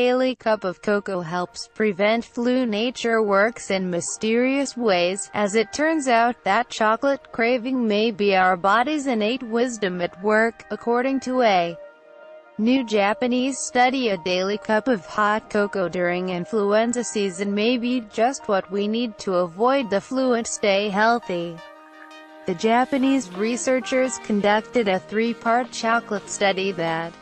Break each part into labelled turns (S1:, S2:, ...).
S1: daily cup of cocoa helps prevent flu. Nature works in mysterious ways. As it turns out, that chocolate craving may be our body's innate wisdom at work, according to a new Japanese study. A daily cup of hot cocoa during influenza season may be just what we need to avoid the flu and stay healthy. The Japanese researchers conducted a 3-part chocolate study that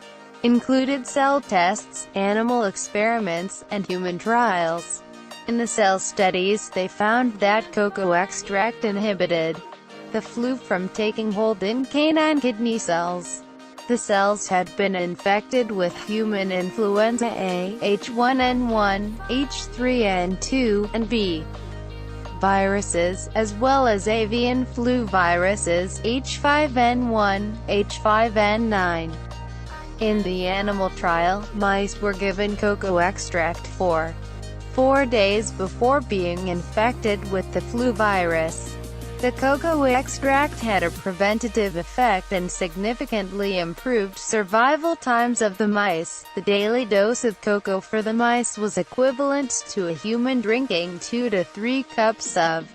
S1: included cell tests, animal experiments, and human trials. In the cell studies, they found that cocoa extract inhibited the flu from taking hold in canine kidney cells. The cells had been infected with human influenza A, H1N1, H3N2, and B viruses, as well as avian flu viruses, H5N1, H5N9. In the animal trial, mice were given cocoa extract for 4 days before being infected with the flu virus. The cocoa extract had a preventative effect and significantly improved survival times of the mice. The daily dose of cocoa for the mice was equivalent to a human drinking 2 to 3 cups of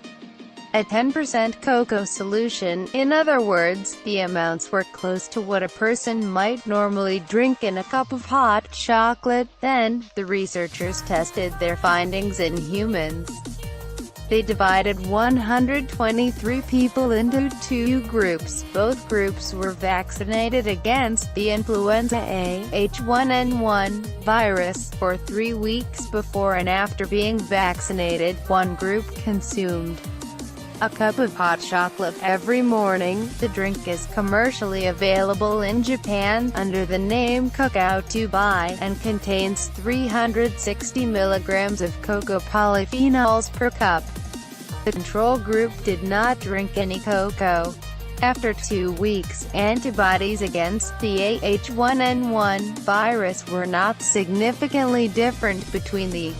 S1: a 10% cocoa solution. In other words, the amounts were close to what a person might normally drink in a cup of hot chocolate. Then, the researchers tested their findings in humans. They divided 123 people into 2 groups. Both groups were vaccinated against the influenza A, H1N1 virus for 3 weeks before and after being vaccinated. One group consumed a cup of hot chocolate every morning. The drink is commercially available in Japan under the name Cocoa to buy, and contains 360 milligrams of cocoa polyphenols per cup. The control group did not drink any cocoa. After 2 weeks, antibodies against the H1N1 virus were not significantly different between the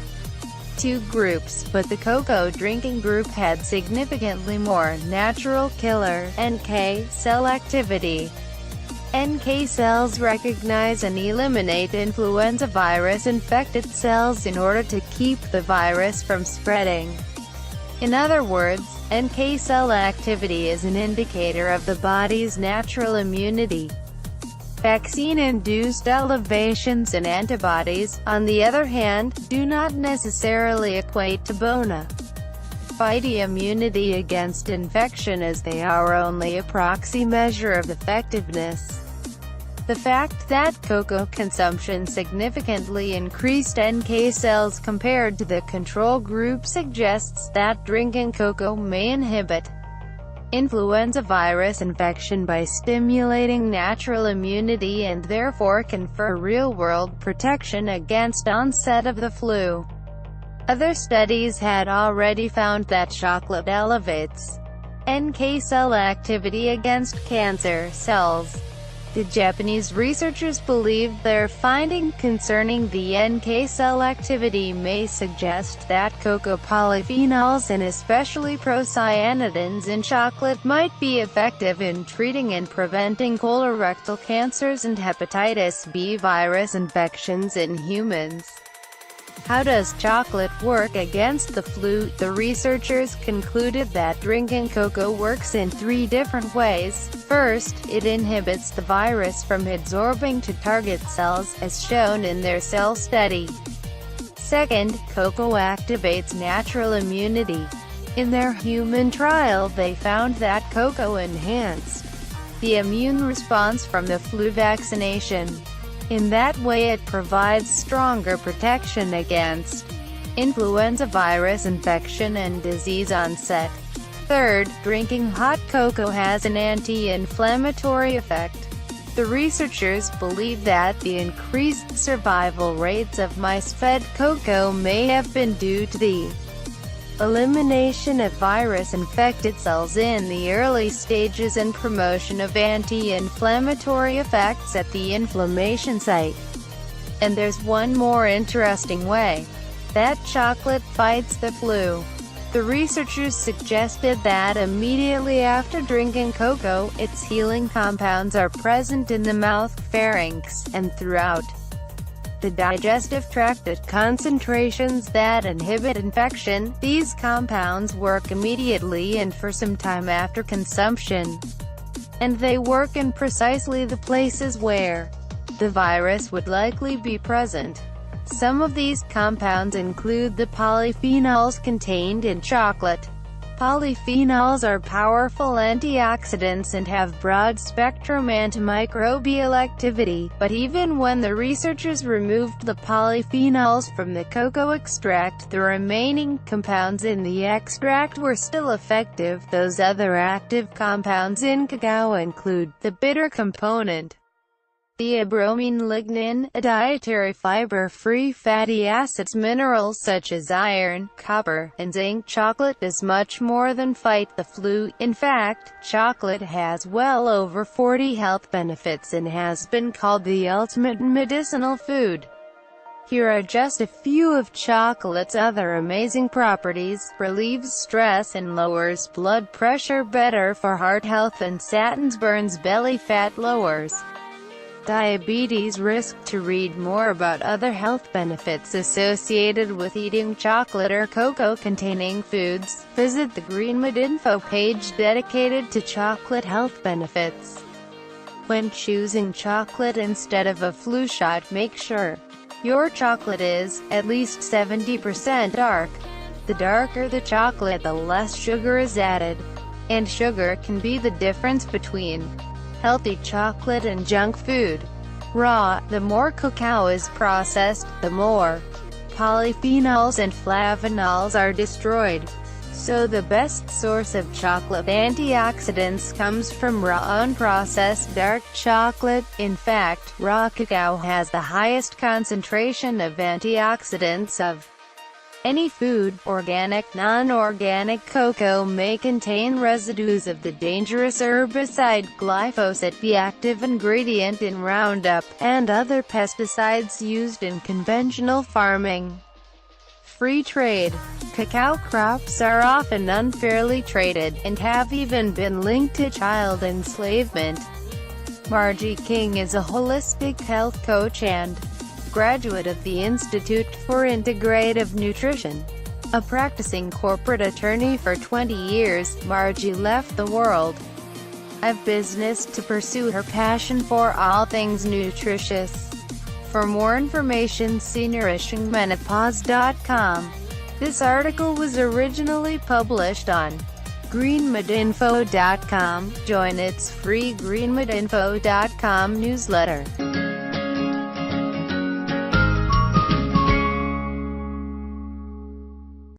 S1: 2 groups, but the cocoa drinking group had significantly more natural killer NK cell activity. NK cells recognize and eliminate influenza virus-infected cells in order to keep the virus from spreading. In other words, NK cell activity is an indicator of the body's natural immunity. Vaccine-induced elevations in antibodies, on the other hand, do not necessarily equate to bona fide immunity against infection, as they are only a proxy measure of effectiveness. The fact that cocoa consumption significantly increased NK cells compared to the control group suggests that drinking cocoa may inhibit influenza virus infection by stimulating natural immunity and therefore confer real-world protection against onset of the flu. Other studies had already found that chocolate elevates NK cell activity against cancer cells. The Japanese researchers believe their finding concerning the NK cell activity may suggest that cocoa polyphenols and especially procyanidins in chocolate might be effective in treating and preventing colorectal cancers and hepatitis B virus infections in humans. How does chocolate work against the flu? The researchers concluded that drinking cocoa works in 3 different ways. First, it inhibits the virus from absorbing to target cells, as shown in their cell study. Second, cocoa activates natural immunity. In their human trial, they found that cocoa enhanced the immune response from the flu vaccination. In that way it provides stronger protection against influenza virus infection and disease onset. Third, drinking hot cocoa has an anti-inflammatory effect. The researchers believe that the increased survival rates of mice fed cocoa may have been due to the elimination of virus-infected cells in the early stages and promotion of anti-inflammatory effects at the inflammation site. And there's one more interesting way that chocolate fights the flu. The researchers suggested that immediately after drinking cocoa, its healing compounds are present in the mouth, pharynx, and throughout the digestive tract at concentrations that inhibit infection. These compounds work immediately and for some time after consumption, and they work in precisely the places where the virus would likely be present. Some of these compounds include the polyphenols contained in chocolate. Polyphenols are powerful antioxidants and have broad-spectrum antimicrobial activity, but even when the researchers removed the polyphenols from the cocoa extract, the remaining compounds in the extract were still effective. Those other active compounds in cacao include the bitter component, theobromine, lignin, a dietary fiber-free fatty acids, minerals such as iron, copper, and zinc. Chocolate does much more than fight the flu. In fact, chocolate has well over 40 health benefits and has been called the ultimate medicinal food. Here are just a few of chocolate's other amazing properties: relieves stress and lowers blood pressure, better for heart health, and statins burns belly fat, lowers diabetes risk. To read more about other health benefits associated with eating chocolate or cocoa-containing foods, visit the GreenMed info page dedicated to chocolate health benefits. When choosing chocolate instead of a flu shot, make sure your chocolate is at least 70% dark. The darker the chocolate, the less sugar is added, and sugar can be the difference between healthy chocolate and junk food. Raw, the more cacao is processed, the more polyphenols and flavonols are destroyed. So the best source of chocolate antioxidants comes from raw, unprocessed dark chocolate. In fact, raw cacao has the highest concentration of antioxidants of any food. Organic, non-organic cocoa may contain residues of the dangerous herbicide glyphosate, the active ingredient in Roundup, and other pesticides used in conventional farming. Free trade. Cacao crops are often unfairly traded, and have even been linked to child enslavement. Margie King is a holistic health coach and graduate of the Institute for Integrative Nutrition. A practicing corporate attorney for 20 years, Margie left the world of business to pursue her passion for all things nutritious. For more information, see nourishingmenopause.com. This article was originally published on greenmedinfo.com. Join its free greenmedinfo.com newsletter.